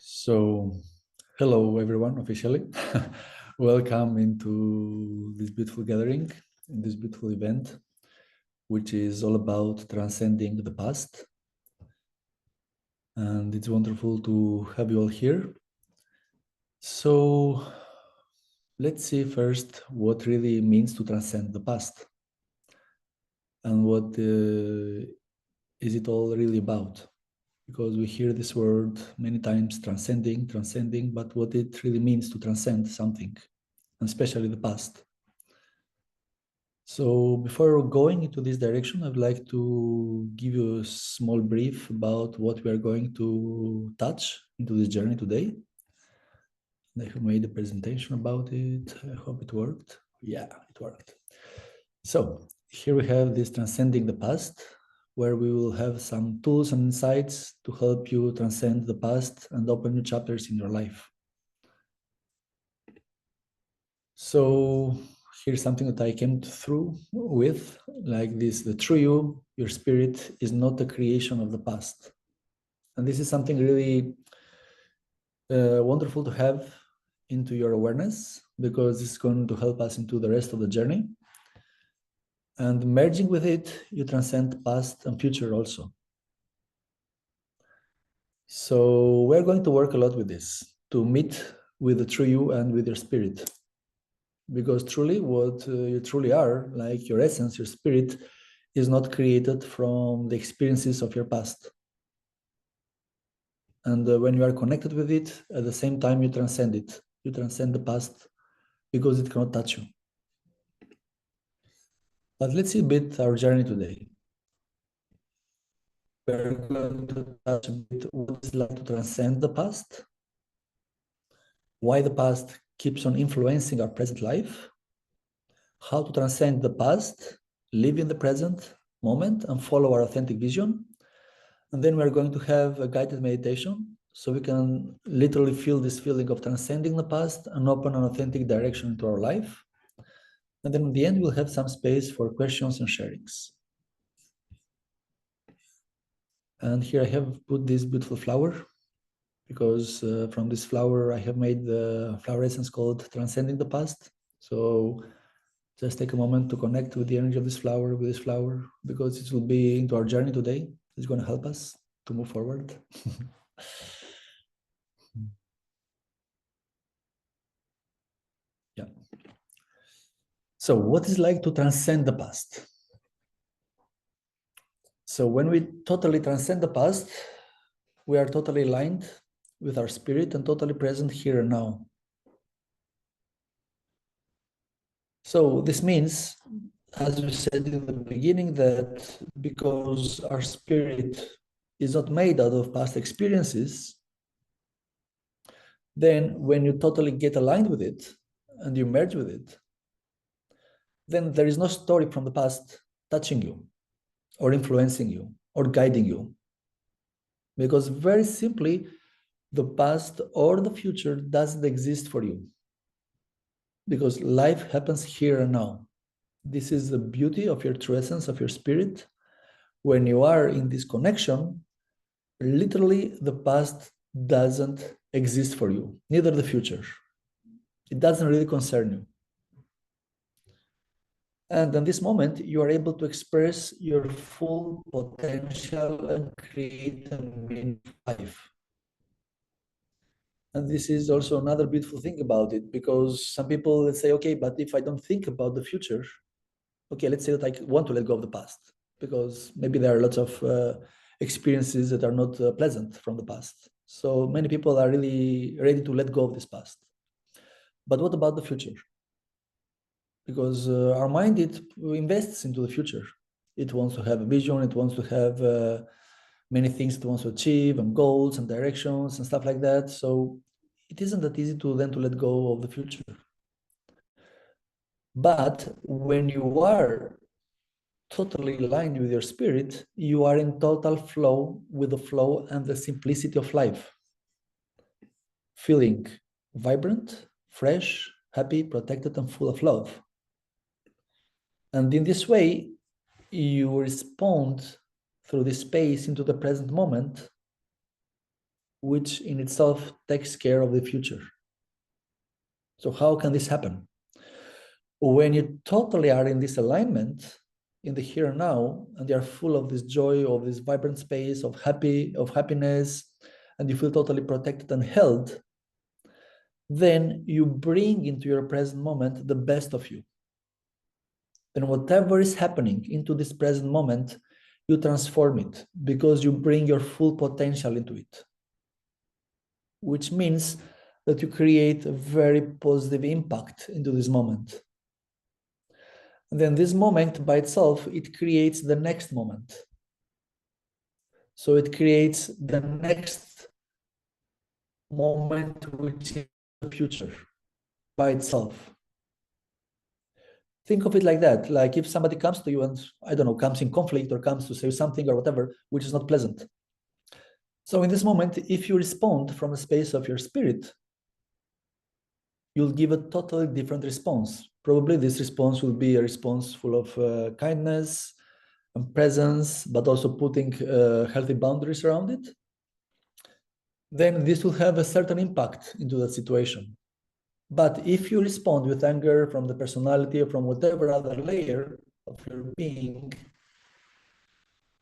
So, hello everyone, officially. Welcome into this beautiful gathering, in this beautiful event, which is all about transcending the past. And it's wonderful to have you all here. So, let's see first what really means to transcend the past and what is it all really about. Because we hear this word many times, transcending, but what it really means to transcend something, and especially the past. So before going into this direction, I'd like to give you a small brief about what we are going to touch into this journey today. I have made a presentation about it. I hope it worked. Yeah, it worked. So here we have this transcending the past, where we will have some tools and insights to help you transcend the past and open new chapters in your life. So here's something that I came through with, like this: the true you, your spirit, is not a creation of the past. And this is something really wonderful to have into your awareness, because it's going to help us into the rest of the journey. And merging with it, you transcend past and future also. So we're going to work a lot with this, to meet with the true you and with your spirit. Because truly what you truly are, like your essence, your spirit, is not created from the experiences of your past. And when you are connected with it, at the same time you transcend it. You transcend the past because it cannot touch you. But let's see a bit our journey today. We're going to touch a bit what it's like to transcend the past, why the past keeps on influencing our present life, how to transcend the past, live in the present moment and follow our authentic vision. And then we're going to have a guided meditation so we can literally feel this feeling of transcending the past and open an authentic direction into our life. And then in the end, we'll have some space for questions and sharings. And here I have put this beautiful flower, because from this flower, I have made the flower essence called Transcending the Past. So just take a moment to connect with the energy of this flower, because it will be into our journey today. It's going to help us to move forward. Yeah. So what is like to transcend the past? So when we totally transcend the past, we are totally aligned with our spirit and totally present here and now. So this means, as we said in the beginning, that because our spirit is not made out of past experiences, then when you totally get aligned with it and you merge with it, then there is no story from the past touching you or influencing you or guiding you. Because very simply, the past or the future doesn't exist for you, because life happens here and now. This is the beauty of your true essence, of your spirit. When you are in this connection, literally the past doesn't exist for you, neither the future. It doesn't really concern you. And in this moment, you are able to express your full potential and create a meaningful life. And this is also another beautiful thing about it, because some people, let's say, okay, but if I don't think about the future, okay, let's say that I want to let go of the past, because maybe there are lots of experiences that are not pleasant from the past. So many people are really ready to let go of this past. But what about the future? Because our mind, it invests into the future. It wants to have a vision, it wants to have many things it wants to achieve, and goals and directions and stuff like that. So it isn't that easy to then to let go of the future. But when you are totally aligned with your spirit, you are in total flow with the flow and the simplicity of life, feeling vibrant, fresh, happy, protected, and full of love. And in this way, you respond through this space into the present moment which in itself takes care of the future. So how can this happen? When you totally are in this alignment, in the here and now, and you are full of this joy, of this vibrant space, of happiness, and you feel totally protected and held, then you bring into your present moment the best of you. Then whatever is happening into this present moment, you transform it because you bring your full potential into it, which means that you create a very positive impact into this moment. And then this moment by itself, it creates the next moment. So it creates the next moment, which is the future by itself. Think of it like that. Like if somebody comes to you and, I don't know, comes in conflict or comes to say something or whatever, which is not pleasant. So in this moment, if you respond from a space of your spirit, you'll give a totally different response. Probably this response will be a response full of kindness and presence, but also putting healthy boundaries around it. Then this will have a certain impact into that situation. But if you respond with anger from the personality or from whatever other layer of your being,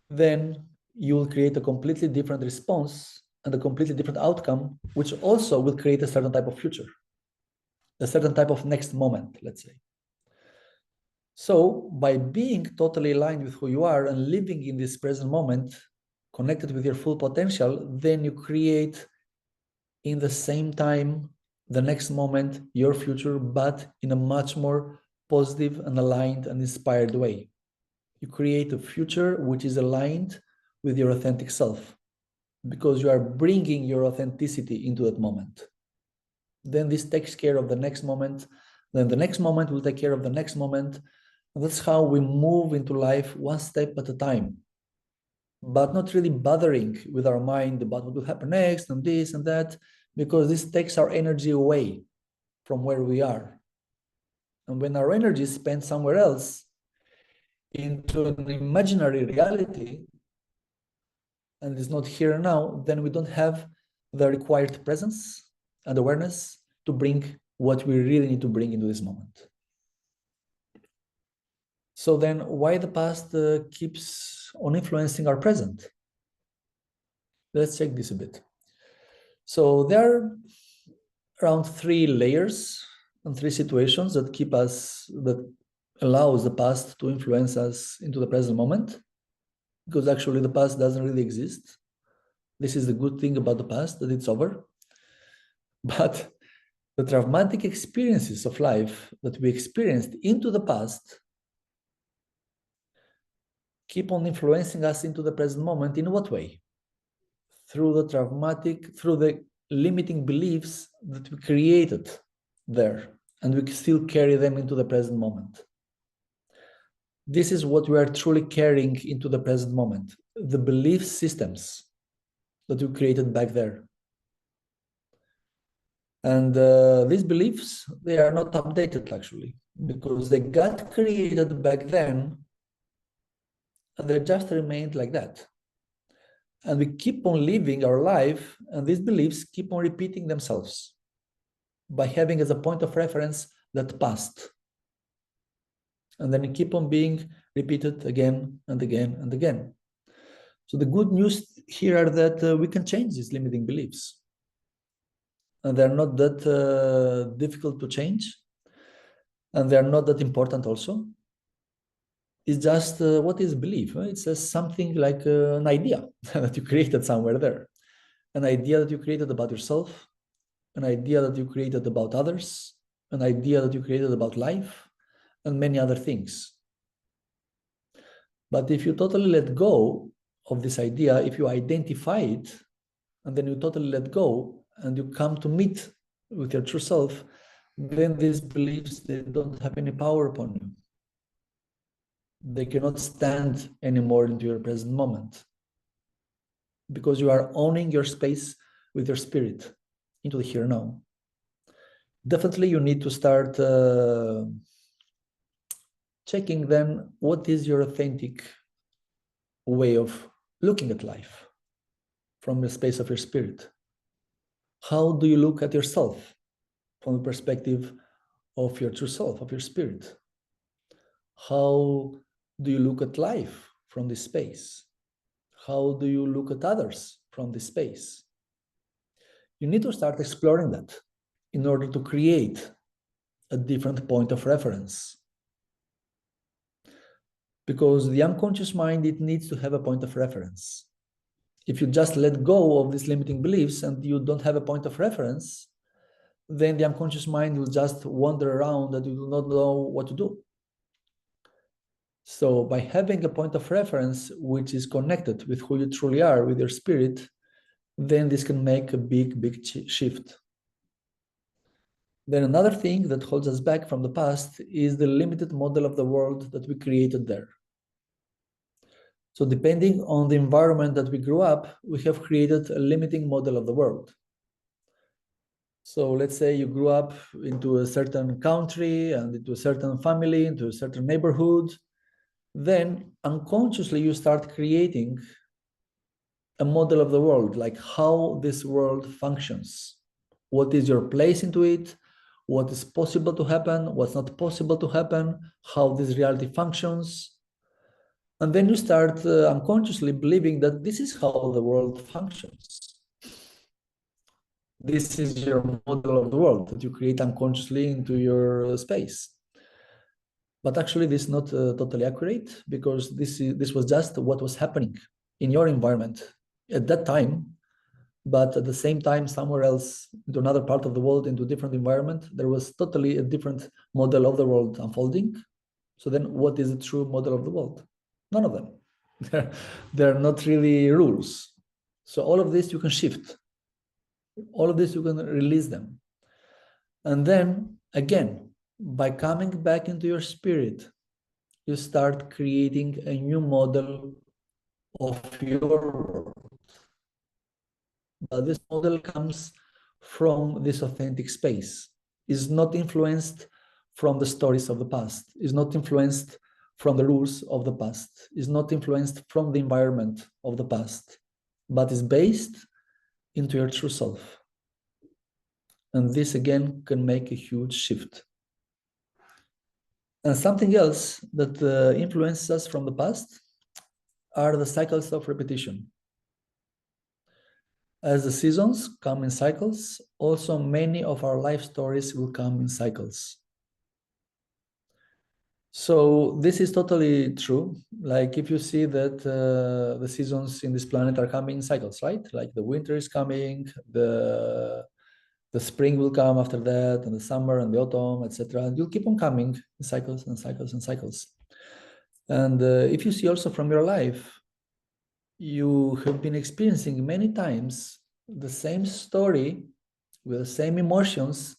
then you will create a completely different response and a completely different outcome, which also will create a certain type of future, a certain type of next moment, let's say. So by being totally aligned with who you are and living in this present moment, connected with your full potential, then you create in the same time, the next moment, your future, but in a much more positive and aligned and inspired way. You create a future which is aligned with your authentic self because you are bringing your authenticity into that moment. Then this takes care of the next moment. Then the next moment will take care of the next moment. And that's how we move into life one step at a time, but not really bothering with our mind about what will happen next and this and that, because this takes our energy away from where we are. And when our energy is spent somewhere else into an imaginary reality and is not here and now, then we don't have the required presence and awareness to bring what we really need to bring into this moment. So then why the past keeps on influencing our present? Let's check this a bit. So there are around 3 layers and 3 situations that that allows the past to influence us into the present moment, because actually the past doesn't really exist. This is the good thing about the past, that it's over. But the traumatic experiences of life that we experienced into the past keep on influencing us into the present moment. In what way? Through the limiting beliefs that we created there, and we still carry them into the present moment. This is what we are truly carrying into the present moment, the belief systems that we created back there. And these beliefs, they are not updated actually, because they got created back then and they just remained like that. And we keep on living our life, and these beliefs keep on repeating themselves by having as a point of reference that past. And then it keep on being repeated again and again and again. So the good news here are that we can change these limiting beliefs. And they're not that difficult to change. And they're not that important also. It's just what is belief? It's just something like an idea that you created somewhere there. An idea that you created about yourself, an idea that you created about others, an idea that you created about life, and many other things. But if you totally let go of this idea, if you identify it, and then you totally let go, and you come to meet with your true self, then these beliefs, they don't have any power upon you. They cannot stand anymore into your present moment, because you are owning your space with your spirit into the here and now. Definitely you need to start checking then what is your authentic way of looking at life from the space of your spirit. How do you look at yourself from the perspective of your true self, of your spirit? How do you look at life from this space? How do you look at others from this space? You need to start exploring that in order to create a different point of reference. Because the unconscious mind, it needs to have a point of reference. If you just let go of these limiting beliefs and you don't have a point of reference, then the unconscious mind will just wander around and you do not know what to do. So by having a point of reference which is connected with who you truly are, with your spirit, then this can make a big shift. Then another thing that holds us back from the past is the limited model of the world that we created there. So depending on the environment that we grew up, we have created a limiting model of the world. So let's say you grew up into a certain country and into a certain family, into a certain neighborhood, then unconsciously you start creating a model of the world, like how this world functions. What is your place into it? What is possible to happen? What's not possible to happen? How this reality functions? And then you start unconsciously believing that this is how the world functions. This is your model of the world that you create unconsciously into your space. But actually, this is not totally accurate, because this was just what was happening in your environment at that time. But at the same time, somewhere else, into another part of the world, into a different environment, there was totally a different model of the world unfolding. So then what is the true model of the world? None of them. They're not really rules. So all of this you can shift. All of this you can release them. And then again, by coming back into your spirit, you start creating a new model of your world. But this model comes from this authentic space, is not influenced from the stories of the past, is not influenced from the rules of the past, is not influenced from the environment of the past, but is based into your true self. And this again can make a huge shift. And something else that influences us from the past are the cycles of repetition. As the seasons come in cycles, also many of our life stories will come in cycles. So this is totally true. Like if you see that the seasons in this planet are coming in cycles, right? Like the winter is coming, the spring will come after that, and the summer and the autumn, etc. And you'll keep on coming in cycles and cycles and cycles. And if you see also from your life, you have been experiencing many times the same story with the same emotions,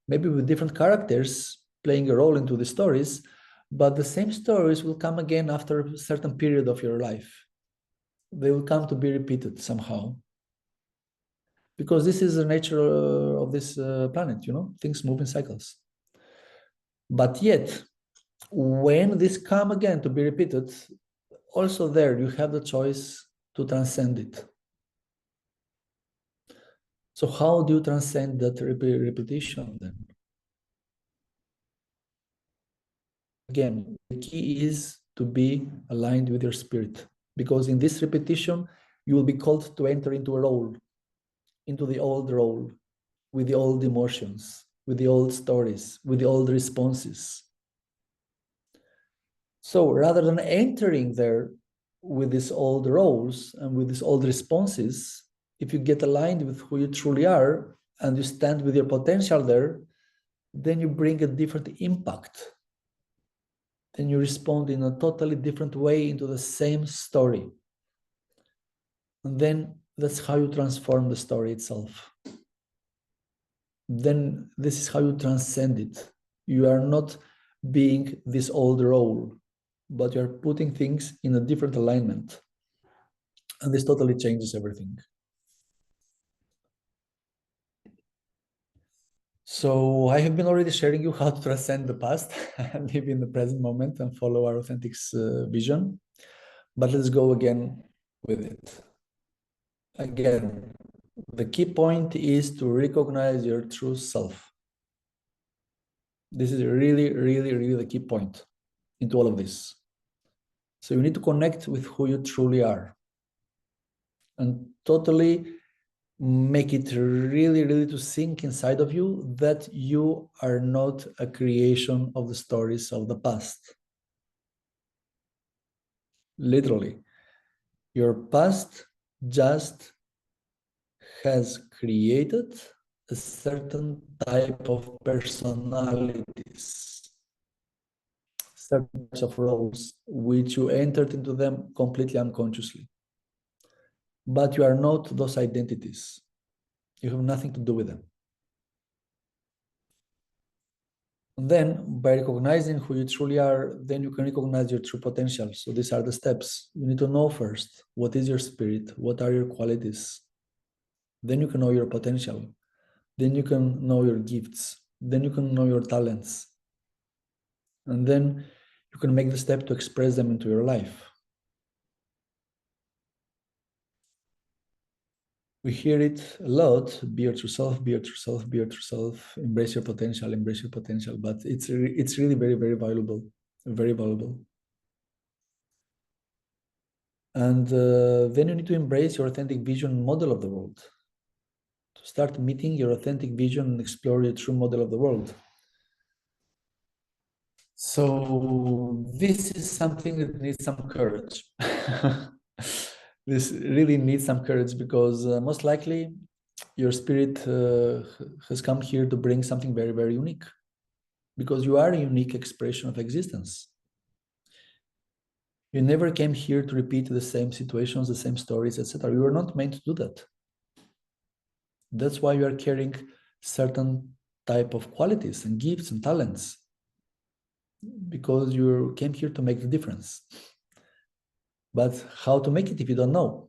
maybe with different characters playing a role into the stories, but the same stories will come again after a certain period of your life. They will come to be repeated somehow. Because this is the nature of this planet, you know, things move in cycles. But yet, when this come again to be repeated, also there you have the choice to transcend it. So how do you transcend that repetition then? Again, the key is to be aligned with your spirit, because in this repetition, you will be called to enter into a role, into the old role, with the old emotions, with the old stories, with the old responses. So rather than entering there with these old roles and with these old responses, if you get aligned with who you truly are and you stand with your potential there, then you bring a different impact. Then you respond in a totally different way into the same story. And then that's how you transform the story itself. Then this is how you transcend it. You are not being this old role, but you're putting things in a different alignment. And this totally changes everything. So I have been already sharing you how to transcend the past and live in the present moment and follow our authentic vision. But let's go again with it. Again, The key point is to recognize your true self. This is really, really, really the key point into all of this. So you need to connect with who you truly are and totally make it really, really to sink inside of you that you are not a creation of the stories of the past. Literally, your past just has created a certain type of personalities, certain types of roles, which you entered into them completely unconsciously. But you are not those identities. You have nothing to do with them. And then by recognizing who you truly are, then you can recognize your true potential. So these are the steps. You need to know first, what is your spirit? What are your qualities? Then you can know your potential. Then you can know your gifts. Then you can know your talents. And then you can make the step to express them into your life. We hear it a lot, be your true self, be your true self, be your true self, embrace your potential, but it's really very, very valuable, very valuable. And then you need to embrace your authentic vision model of the world, to start meeting your authentic vision and explore your true model of the world. So this is something that needs some courage. This really needs some courage because most likely your spirit has come here to bring something very, very unique, because you are a unique expression of existence. You never came here to repeat the same situations, the same stories, etc. You were not meant to do that. That's why you are carrying certain type of qualities and gifts and talents, because you came here to make the difference. But how to make it if you don't know?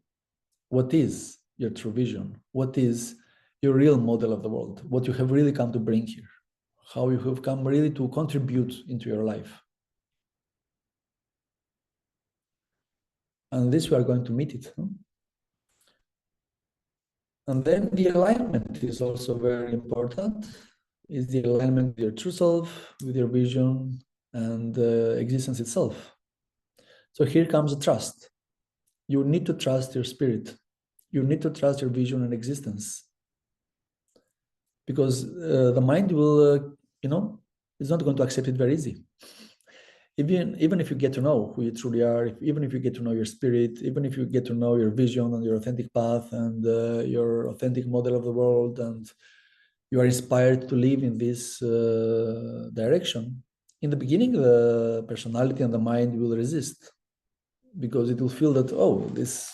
What is your true vision? What is your real model of the world? What you have really come to bring here? How you have come really to contribute into your life? And this we are going to meet it. And then the alignment is also very important. Is the alignment with your true self, with your vision, and existence itself. So here comes the trust. You need to trust your spirit. You need to trust your vision and existence, because the mind will, is not going to accept it very easy. Even if you get to know who you truly are, even if you get to know your spirit, even if you get to know your vision and your authentic path and your authentic model of the world, and you are inspired to live in this direction, in the beginning, the personality and the mind will resist, because it will feel that, oh, it's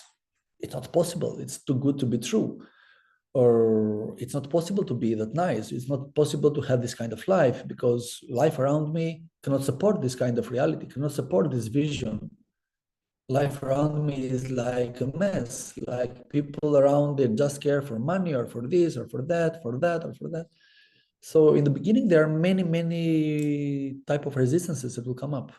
not possible. It's too good to be true. Or it's not possible to be that nice. It's not possible to have this kind of life, because life around me cannot support this kind of reality, cannot support this vision. Life around me is like a mess. Like people around, they just care for money or for this or for that, for that or for that. So in the beginning, there are many, many type of resistances that will come up.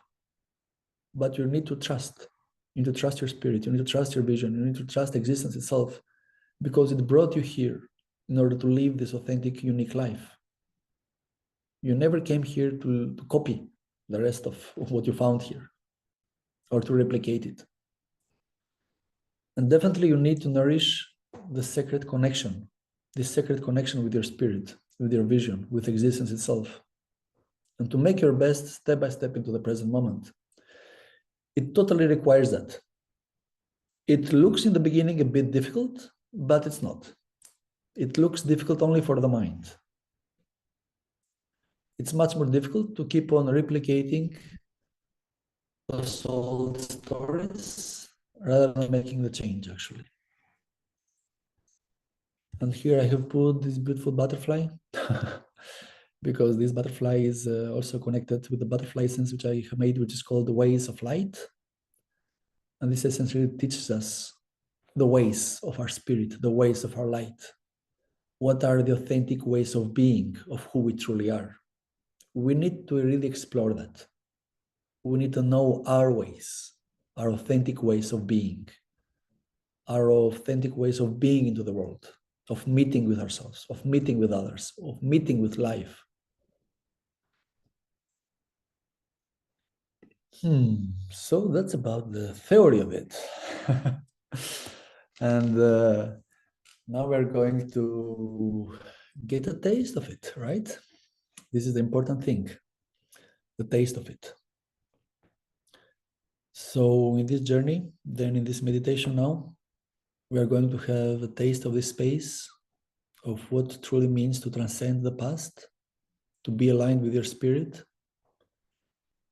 But you need to trust. You need to trust your spirit. You need to trust your vision. You need to trust existence itself, because it brought you here in order to live this authentic, unique life. You never came here to copy the rest of what you found here or to replicate it. And definitely you need to nourish the sacred connection, this sacred connection with your spirit, with your vision, with existence itself, and to make your best step by step into the present moment. It totally requires that. It looks in the beginning a bit difficult, but it's not. It looks difficult only for the mind. It's much more difficult to keep on replicating those old stories rather than making the change, actually. And here I have put this beautiful butterfly because this butterfly is also connected with the butterfly essence which I have made, which is called the ways of light. And this essence really teaches us the ways of our spirit, the ways of our light. What are the authentic ways of being, of who we truly are? We need to really explore that. We need to know our ways, our authentic ways of being, our authentic ways of being into the world, of meeting with ourselves, of meeting with others, of meeting with life. So that's about the theory of it. And now we're going to get a taste of it, right? This is the important thing, the taste of it. So in this journey, then in this meditation now, we are going to have a taste of this space, of what truly means to transcend the past, to be aligned with your spirit,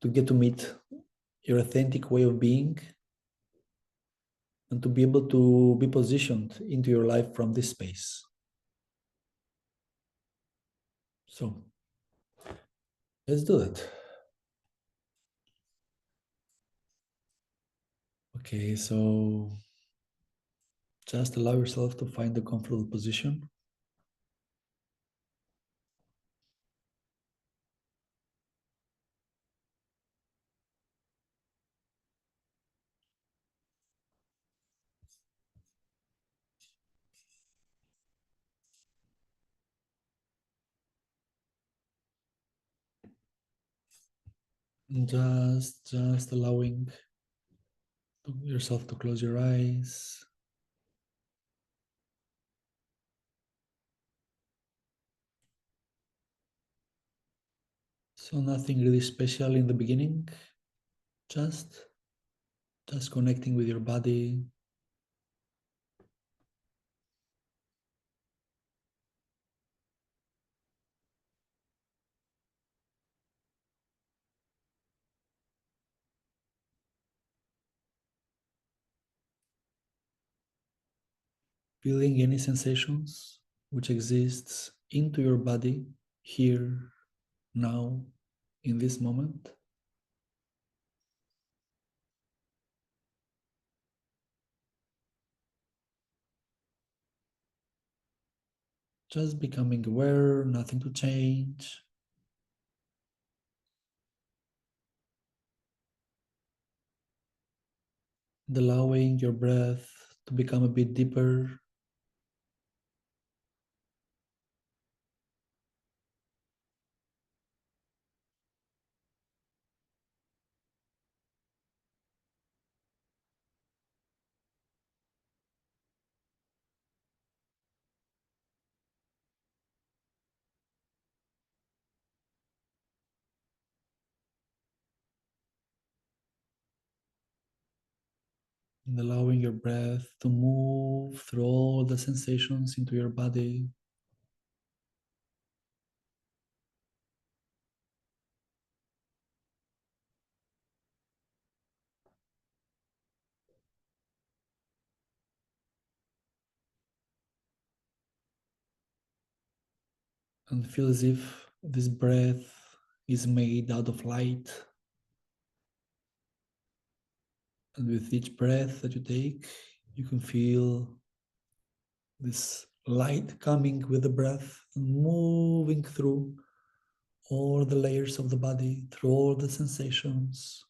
to get to meet your authentic way of being, and to be able to be positioned into your life from this space. So let's do that. Okay, so just allow yourself to find a comfortable position. Just allowing yourself to close your eyes. So nothing really special in the beginning, just connecting with your body, feeling any sensations which exists into your body here, now, in this moment. Just becoming aware, nothing to change. And allowing your breath to become a bit deeper. And allowing your breath to move through all the sensations into your body. And feel as if this breath is made out of light. And with each breath that you take, you can feel this light coming with the breath and moving through all the layers of the body, through all the sensations.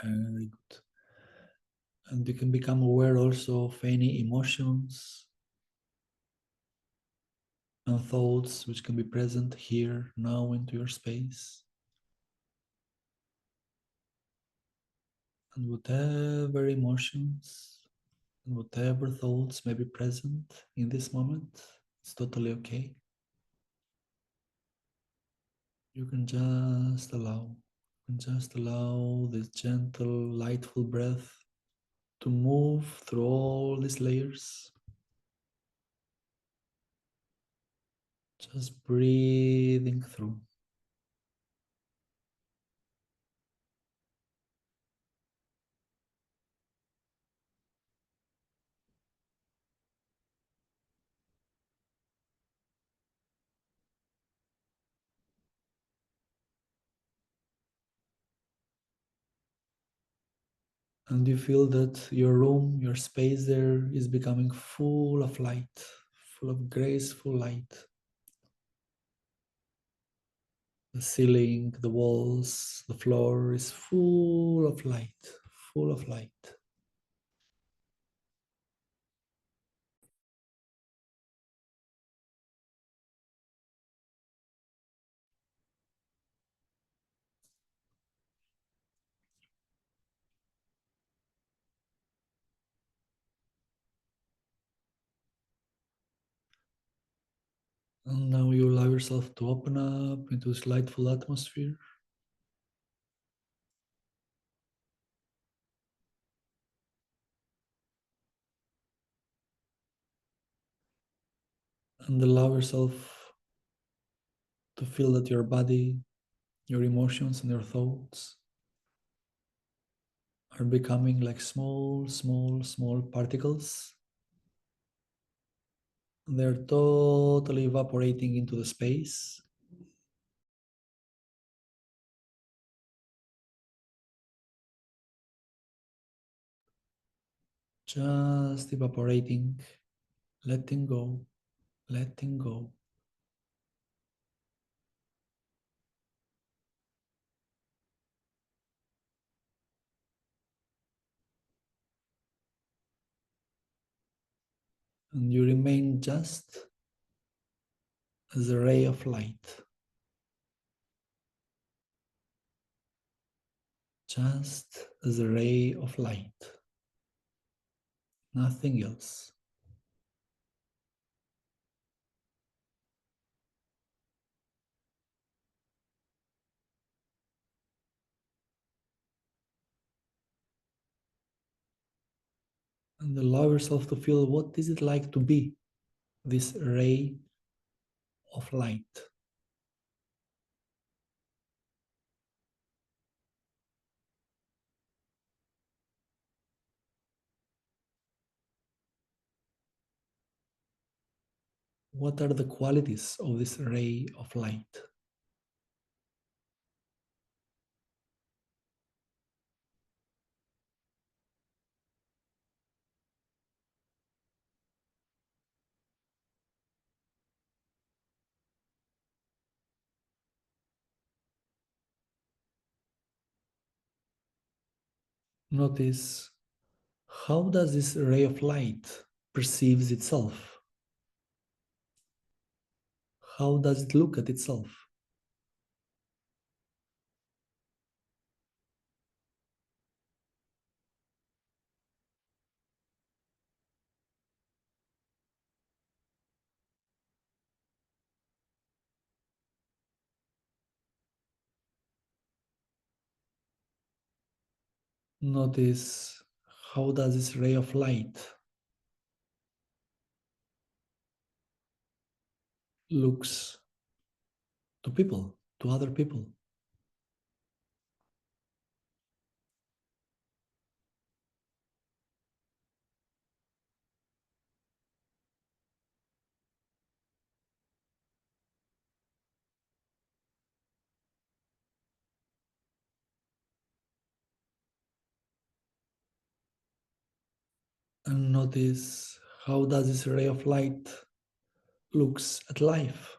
Very good. And you can become aware also of any emotions and thoughts which can be present here, now, into your space. And whatever emotions and whatever thoughts may be present in this moment, it's totally okay. You can just allow this gentle, lightful breath to move through all these layers. Just breathing through. And you feel that your room, your space there is becoming full of light, full of graceful light. The ceiling, the walls, the floor is full of light, full of light. And now you allow yourself to open up into this lightful atmosphere. And allow yourself to feel that your body, your emotions, and your thoughts are becoming like small, small, small particles. They're totally evaporating into the space. Just evaporating, letting go, letting go. And you remain just as a ray of light. Just as a ray of light. Nothing else. And allow yourself to feel what is it like to be this ray of light. What are the qualities of this ray of light? Notice, how does this ray of light perceives itself? How does it look at itself? Notice, how does this ray of light looks to people, to other people? And notice, how does this ray of light looks at life?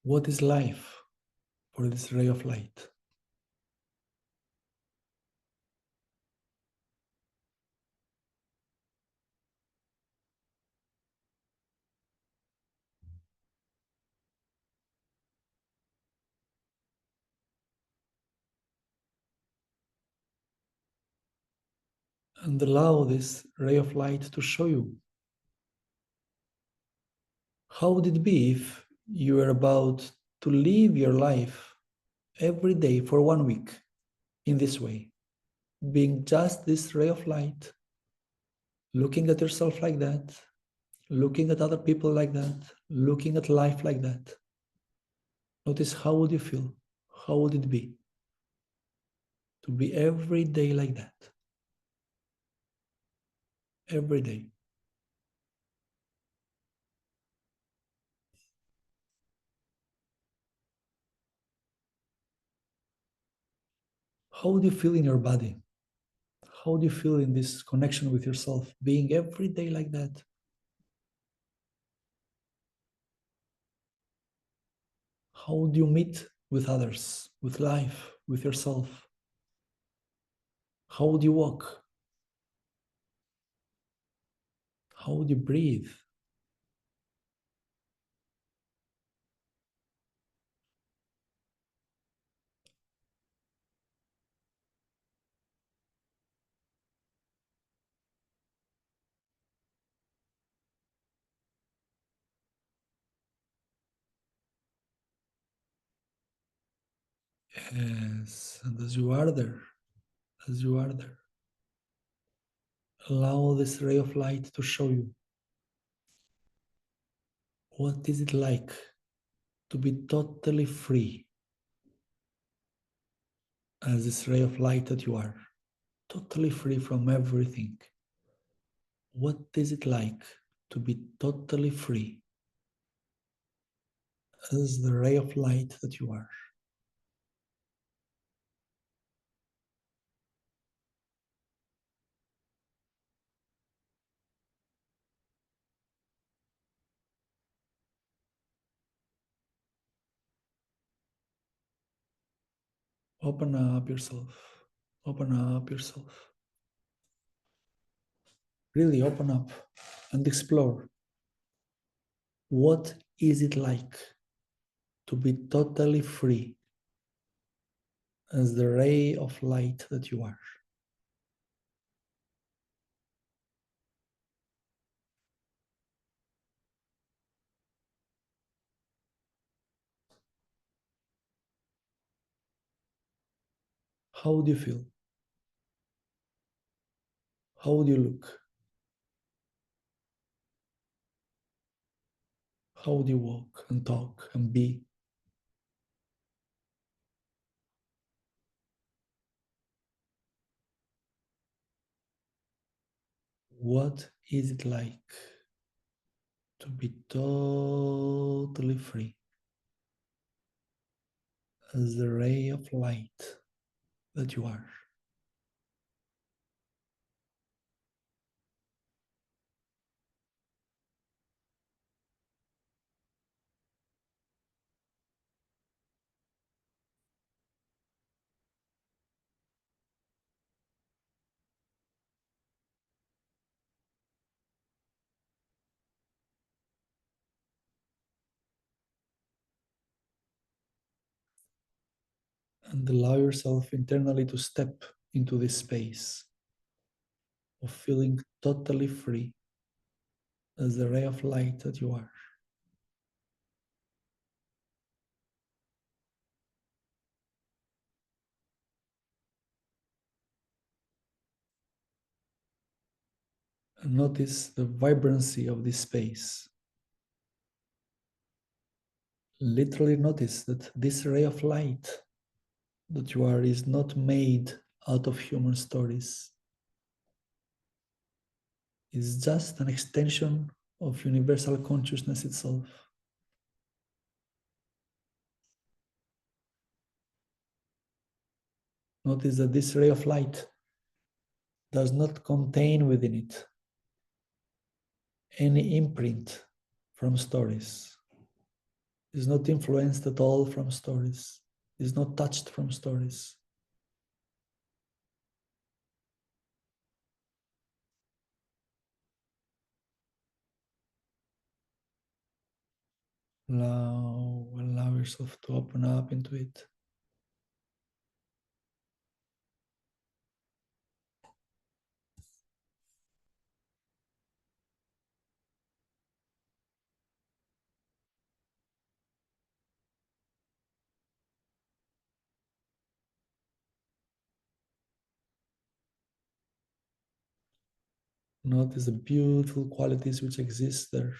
What is life for this ray of light? And allow this ray of light to show you. How would it be if you were about to live your life every day for 1 week in this way, being just this ray of light, looking at yourself like that, looking at other people like that, looking at life like that? Notice, how would you feel? How would it be to be every day like that? Every day. How would you feel in your body? How do you feel in this connection with yourself, being every day like that? How do you meet with others, with life, with yourself? How would you walk? How would you breathe? Yes, and as you are there, allow this ray of light to show you what is it like to be totally free as this ray of light that you are, totally free from everything. What is it like to be totally free as the ray of light that you are? Open up yourself. Open up yourself. Really open up and explore. What is it like to be totally free as the ray of light that you are? How do you feel? How do you look? How do you walk and talk and be? What is it like to be totally free as the ray of light that you are? And allow yourself internally to step into this space of feeling totally free as the ray of light that you are. And notice the vibrancy of this space. Literally notice that this ray of light that you are is not made out of human stories. It's just an extension of universal consciousness itself. Notice that this ray of light does not contain within it any imprint from stories, is not influenced at all from stories, is not touched from stories. Allow yourself to open up into it. Notice the beautiful qualities which exist there.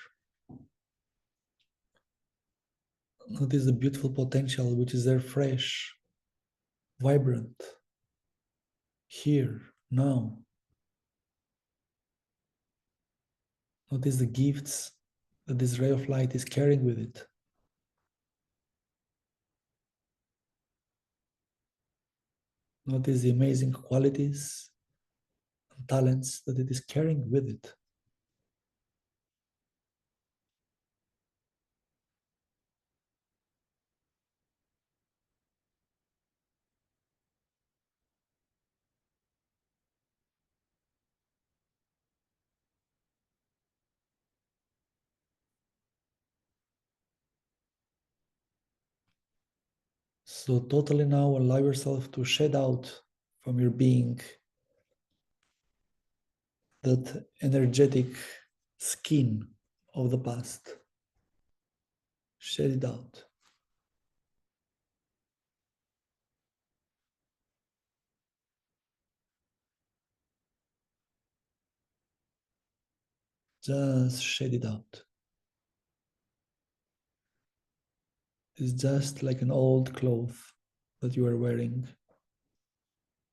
Notice the beautiful potential which is there, fresh, vibrant, here, now. Notice the gifts that this ray of light is carrying with it. Notice the amazing qualities talents that it is carrying with it. So totally now allow yourself to shed out from your being that energetic skin of the past. Shed it out. Just shed it out. It's just like an old cloth that you are wearing.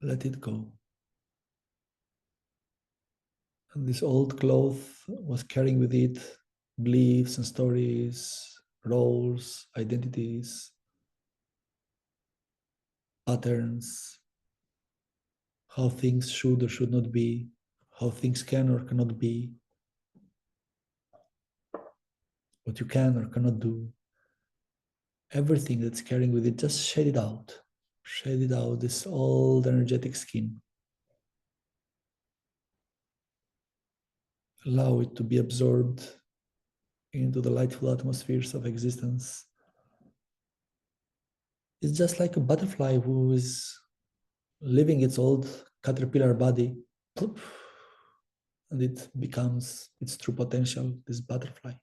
Let it go. And this old cloth was carrying with it beliefs and stories, roles, identities, patterns, how things should or should not be, how things can or cannot be, what you can or cannot do. Everything that's carrying with it, just shed it out. Shed it out, this old energetic skin. Allow it to be absorbed into the lightful atmospheres of existence. It's just like a butterfly who is leaving its old caterpillar body, and it becomes its true potential, this butterfly.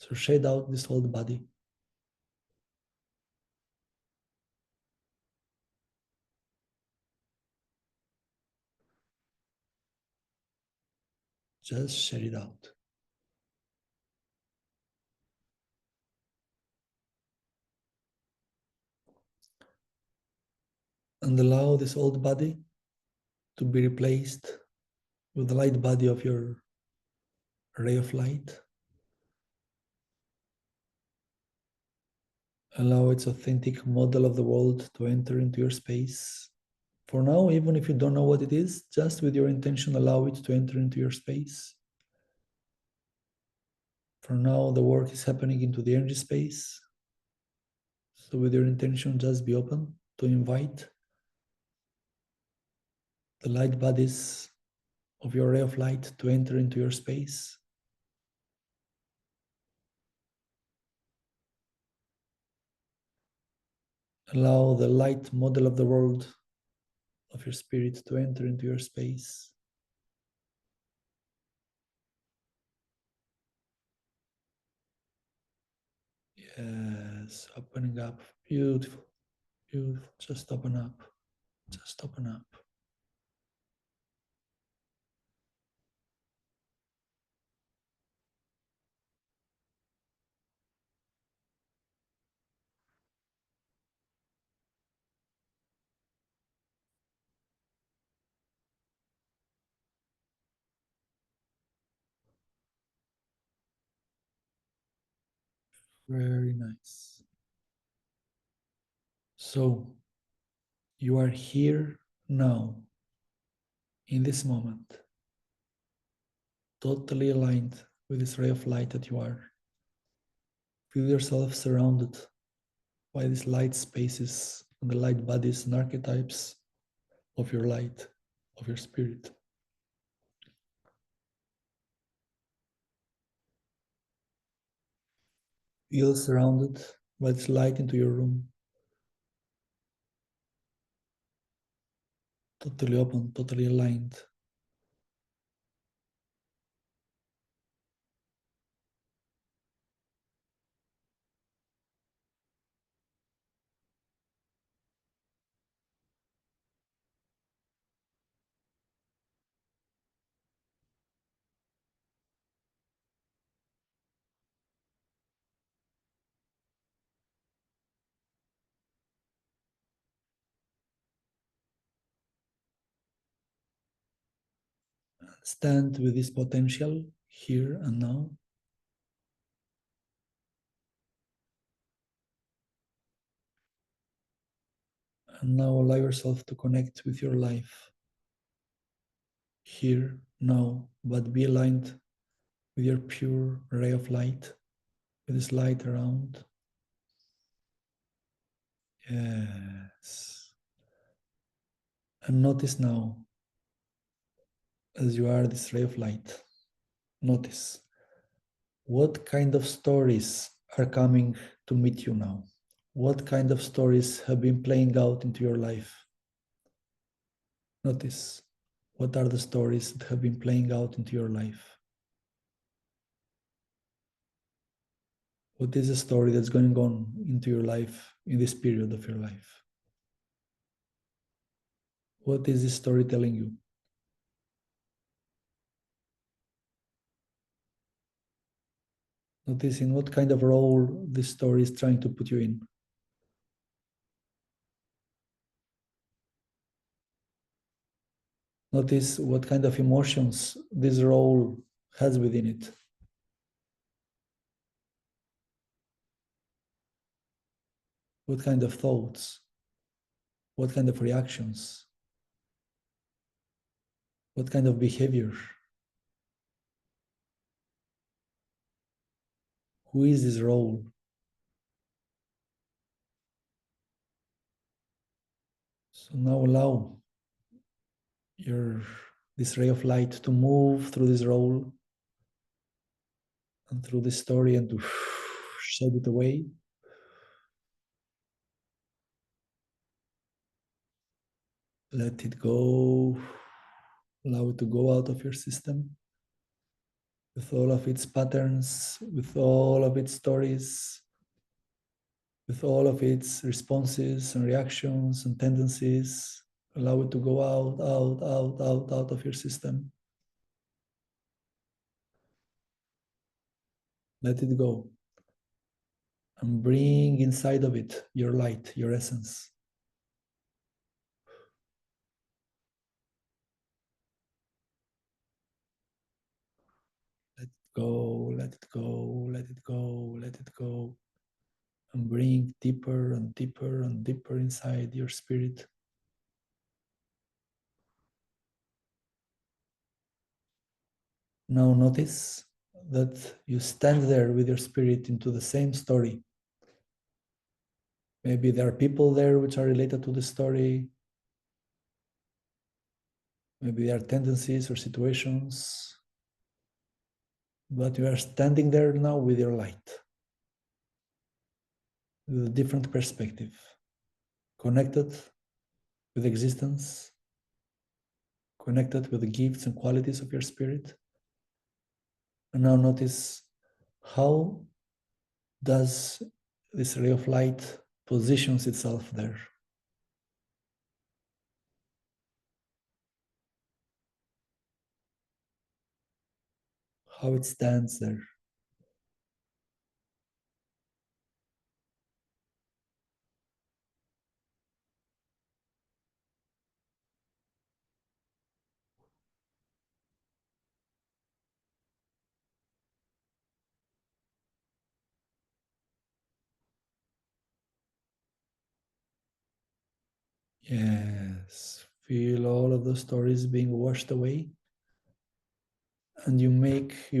So shade out this old body. Just shade it out. And allow this old body to be replaced with the light body of your ray of light. Allow its authentic model of the world to enter into your space. For now, even if you don't know what it is, just with your intention, allow it to enter into your space. For now, the work is happening into the energy space. So with your intention, just be open to invite the light bodies of your ray of light to enter into your space. Allow the light model of the world of your spirit to enter into your space. Yes, opening up. Beautiful, beautiful. Just open up. Just open up. Very nice. So you are here now, in this moment, totally aligned with this ray of light that you are. Feel yourself surrounded by these light spaces and the light bodies and archetypes of your light, of your spirit. Feel surrounded by this light into your room. Totally open, totally aligned. Stand with this potential here and now. And now allow yourself to connect with your life. here, now, but be aligned with your pure ray of light, with this light around. Yes. And notice now, as you are this ray of light, notice what kind of stories are coming to meet you now. What kind of stories have been playing out into your life? Notice what are the stories that have been playing out into your life. What is the story that's going on into your life in this period of your life? What is this story telling you? Notice in what kind of role this story is trying to put you in. Notice what kind of emotions this role has within it. What kind of thoughts? What kind of reactions? What kind of behavior? Who is this role? So now allow this ray of light to move through this role and through this story and to shed it away. Let it go. Allow it to go out of your system with all of its patterns, with all of its stories, with all of its responses and reactions and tendencies. Allow it to go out, out, out, out, out of your system. Let it go. And bring inside of it your light, your essence. Let it go, let it go, let it go, let it go. And bring deeper and deeper and deeper inside your spirit. Now notice that you stand there with your spirit into the same story. Maybe there are people there which are related to the story. Maybe there are tendencies or situations. But you are standing there now with your light, with a different perspective, connected with existence, connected with the gifts and qualities of your spirit. And now notice how does this ray of light positions itself there. How it stands there. Yes, feel all of those stories being washed away, and you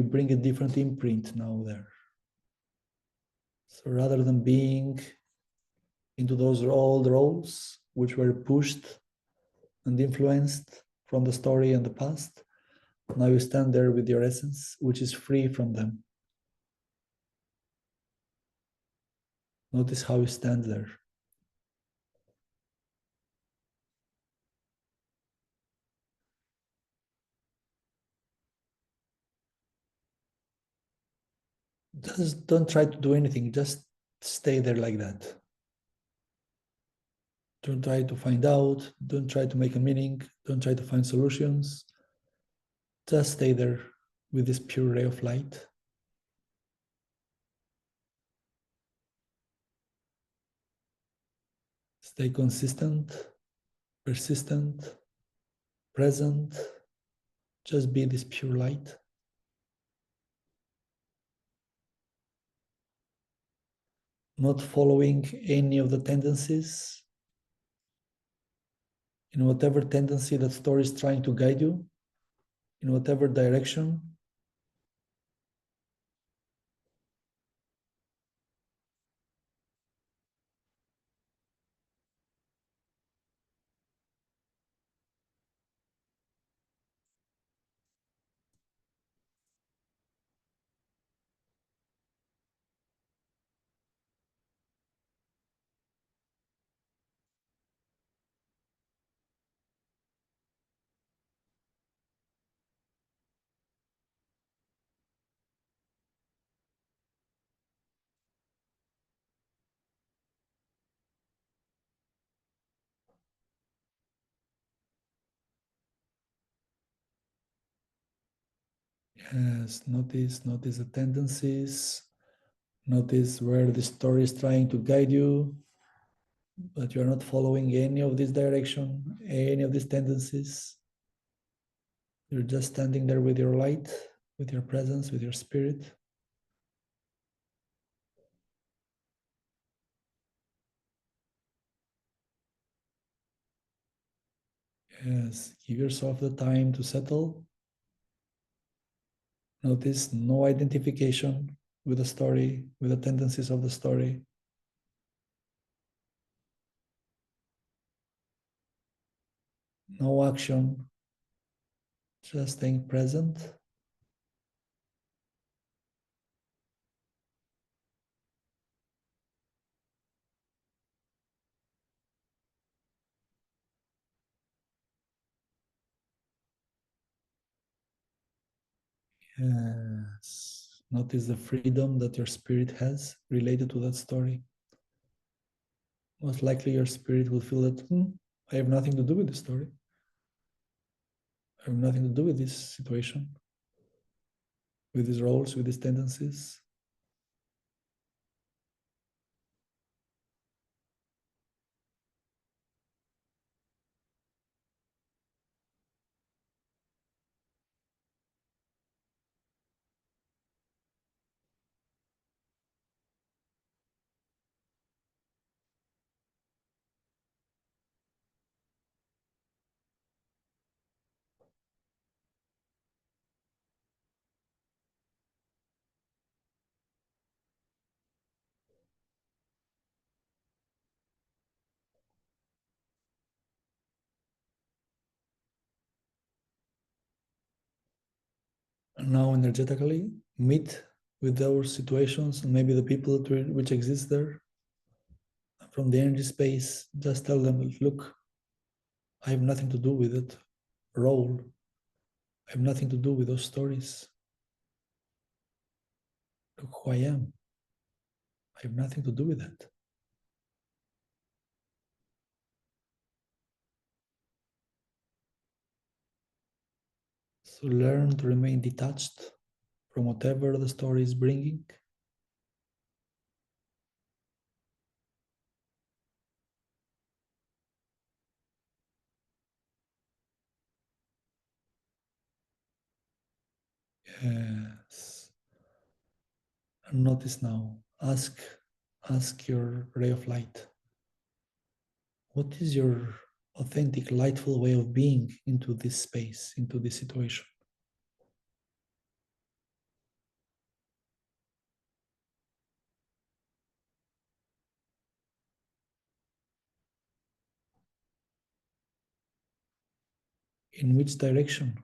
bring a different imprint now there. So rather than being into those old roles which were pushed and influenced from the story and the past, now you stand there with your essence, which is free from them. Notice how you stand there. Just don't try to do anything, just stay there like that. Don't try to find out, don't try to make a meaning, don't try to find solutions. Just stay there with this pure ray of light. Stay consistent, persistent, present. Just be this pure light. Not following any of the tendencies. In whatever tendency that story is trying to guide you, in whatever direction. Yes, notice the tendencies, notice where the story is trying to guide you, but you're not following any of this direction, any of these tendencies. You're just standing there with your light, with your presence, with your spirit. Yes, give yourself the time to settle. Notice no identification with the story, with the tendencies of the story. No action, just staying present. Yes. Notice the freedom that your spirit has related to that story. Most likely your spirit will feel that, I have nothing to do with this story. I have nothing to do with this situation, with these roles, with these tendencies. And now energetically meet with those situations and maybe the people which exist there. From the energy space, just tell them, look, I have nothing to do with it. Role. I have nothing to do with those stories. Look who I am. I have nothing to do with that. So learn to remain detached from whatever the story is bringing. Yes. And notice now. Ask your ray of light. What is your authentic, lightful way of being into this space, into this situation? In which direction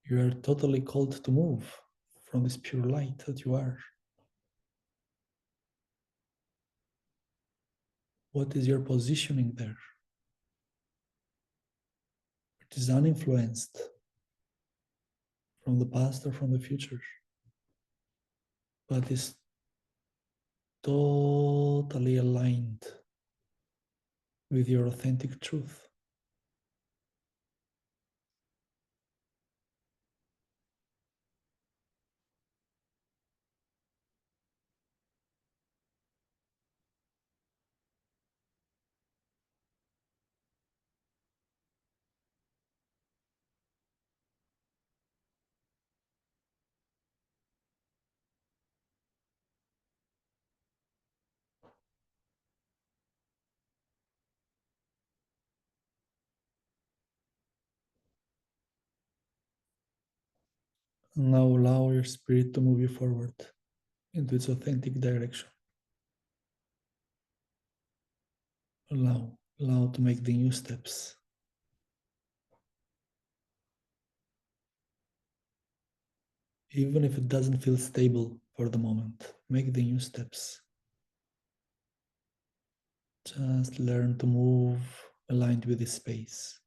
you are totally called to move from this pure light that you are? What is your positioning there? It is uninfluenced from the past or from the future, but is totally aligned with your authentic truth. Now allow your spirit to move you forward into its authentic direction. Allow to make the new steps. Even if it doesn't feel stable for the moment, make the new steps. Just learn to move aligned with this space.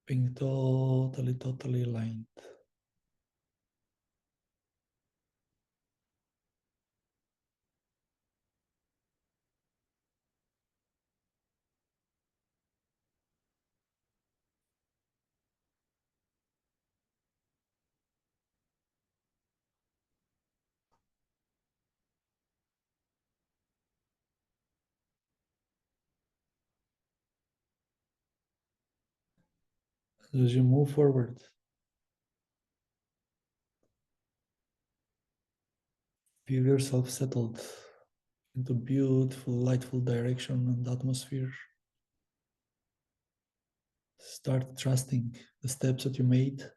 Being totally aligned. As you move forward, feel yourself settled into beautiful, lightful direction and atmosphere. Start trusting the steps that you made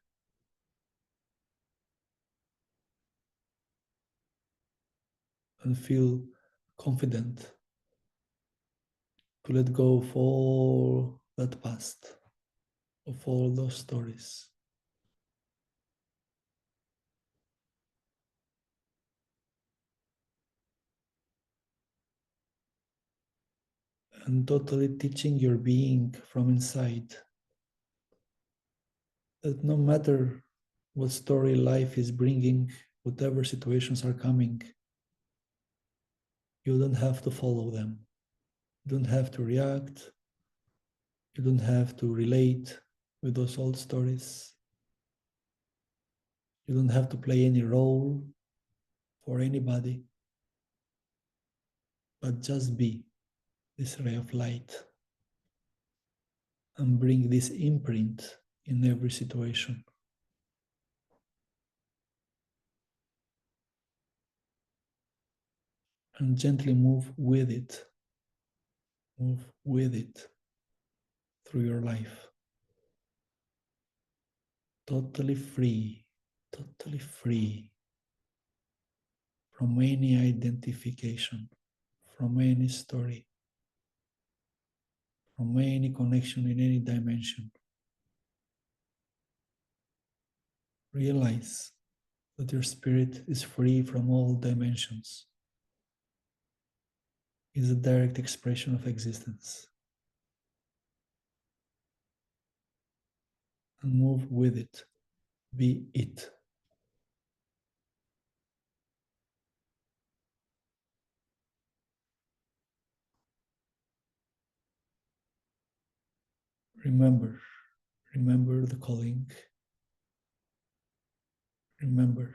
and feel confident to let go of all that past, of all those stories. And totally teaching your being from inside that no matter what story life is bringing, whatever situations are coming, you don't have to follow them. You don't have to react. You don't have to relate with those old stories. You don't have to play any role for anybody, but just be this ray of light and bring this imprint in every situation. And gently move with it. Move with it through your life. Totally free from any identification, from any story, from any connection in any dimension. Realize that your spirit is free from all dimensions, is a direct expression of existence. And move with it. Be it. Remember, remember the calling. Remember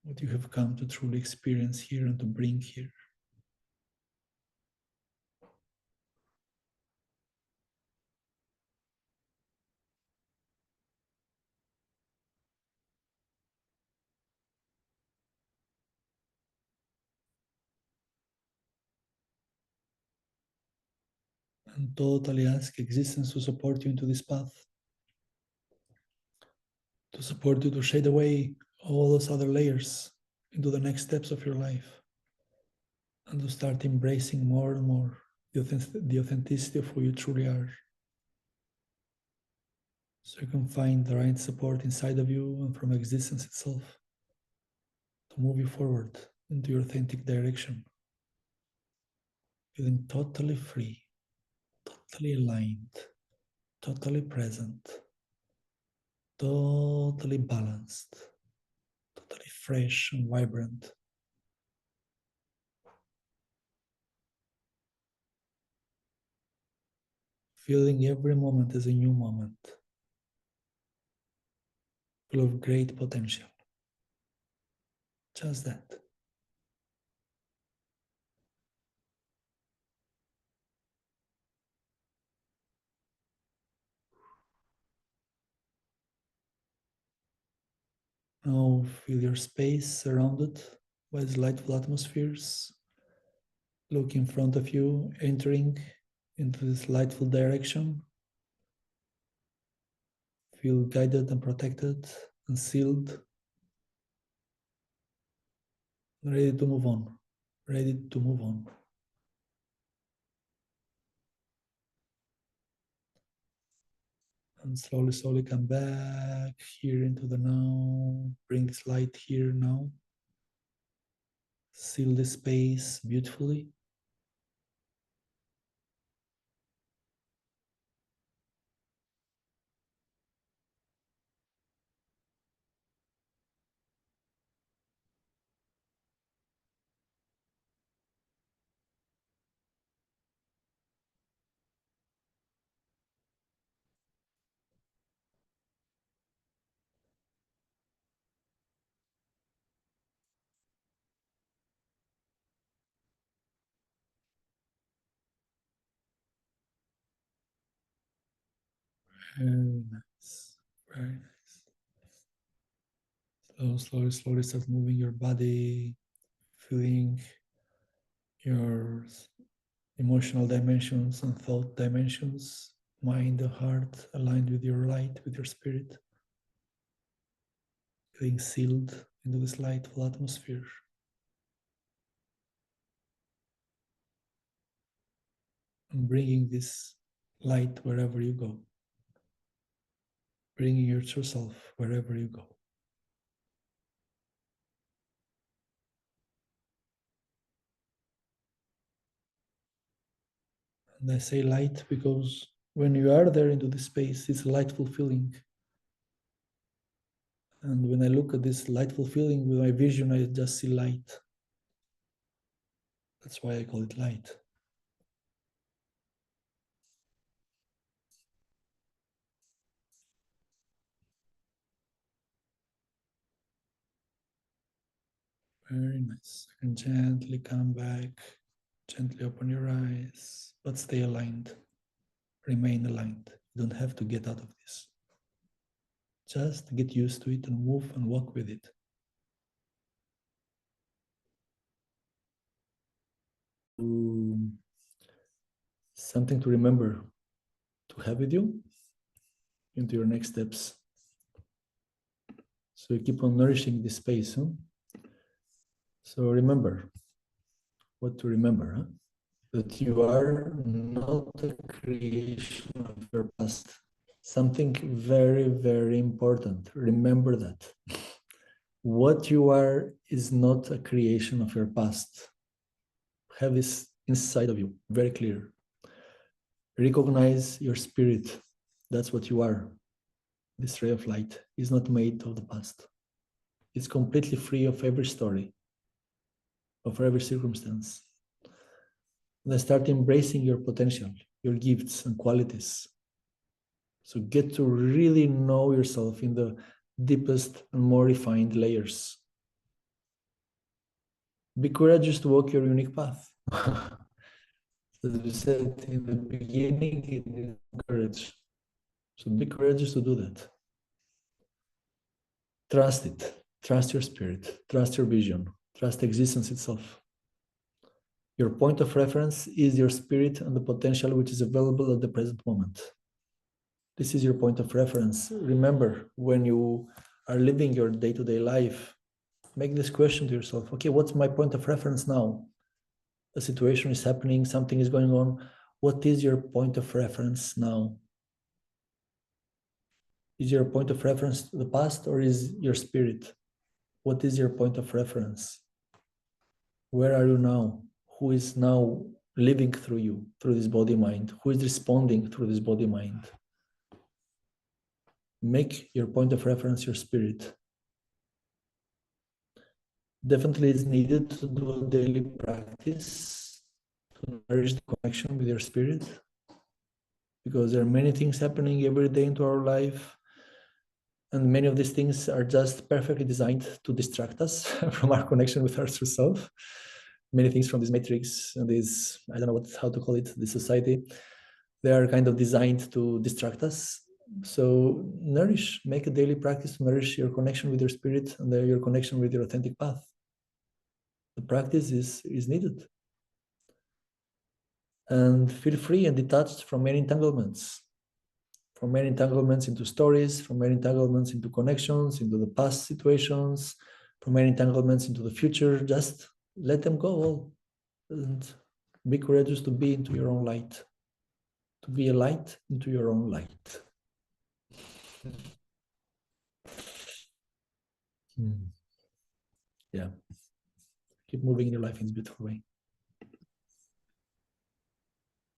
what you have come to truly experience here and to bring here. And totally ask existence to support you into this path, to support you to shade away all those other layers into the next steps of your life, and to start embracing more and more the authenticity of who you truly are. So you can find the right support inside of you and from existence itself to move you forward into your authentic direction, feeling totally free, totally aligned, totally present, totally balanced, totally fresh and vibrant. Feeling every moment as a new moment, full of great potential. Just that. Now feel your space surrounded by these lightful atmospheres. Look in front of you, entering into this lightful direction. Feel guided and protected and sealed, ready to move on, ready to move on. And slowly, slowly come back here into the now. Bring this light here now. Seal the space beautifully. Very nice. Very nice. Slowly, slowly start moving your body, feeling your emotional dimensions and thought dimensions, mind and heart aligned with your light, with your spirit, being sealed into this lightful atmosphere. And bringing this light wherever you go, bringing your true self wherever you go. And I say light because when you are there into this space, it's a lightful feeling. And when I look at this lightful feeling with my vision, I just see light. That's why I call it light. Very nice. And gently come back, gently open your eyes, but stay aligned. Remain aligned. You don't have to get out of this. Just get used to it and move and walk with it. Something to remember to have with you into your next steps. So you keep on nourishing this space. Huh? So remember what to remember, huh? That you are not a creation of your past. Something very, very important. Remember that. What you are is not a creation of your past. Have this inside of you, very clear. Recognize your spirit. That's what you are. This ray of light is not made of the past. It's completely free of every story, of every circumstance. Then start embracing your potential, your gifts and qualities. So get to really know yourself in the deepest and more refined layers. Be courageous to walk your unique path. As we said in the beginning, it needs courage. So be courageous to do that. Trust it. Trust your spirit. Trust your vision. Trust existence itself. Your point of reference is your spirit and the potential which is available at the present moment. This is your point of reference. Remember, when you are living your day-to-day life, make this question to yourself. Okay, what's my point of reference now? A situation is happening, something is going on. What is your point of reference now? Is your point of reference the past or is your spirit? What is your point of reference? Where are you now? Who is now living through you, through this body mind? Who is responding through this body mind? Make your point of reference your spirit. Definitely it's needed to do a daily practice to nourish the connection with your spirit, because there are many things happening every day into our life, and many of these things are just perfectly designed to distract us from our connection with our true self. Many things from this matrix and this, I don't know how to call it, this society, they are kind of designed to distract us. So nourish, make a daily practice to nourish your connection with your spirit and your connection with your authentic path. The practice is needed. and feel free and detached from any entanglements, into stories, from any entanglements into connections, into the past situations, from any entanglements into the future. Just let them go all and be courageous to be into your own light, to be a light into your own light. Yeah. Keep moving in your life in a beautiful way.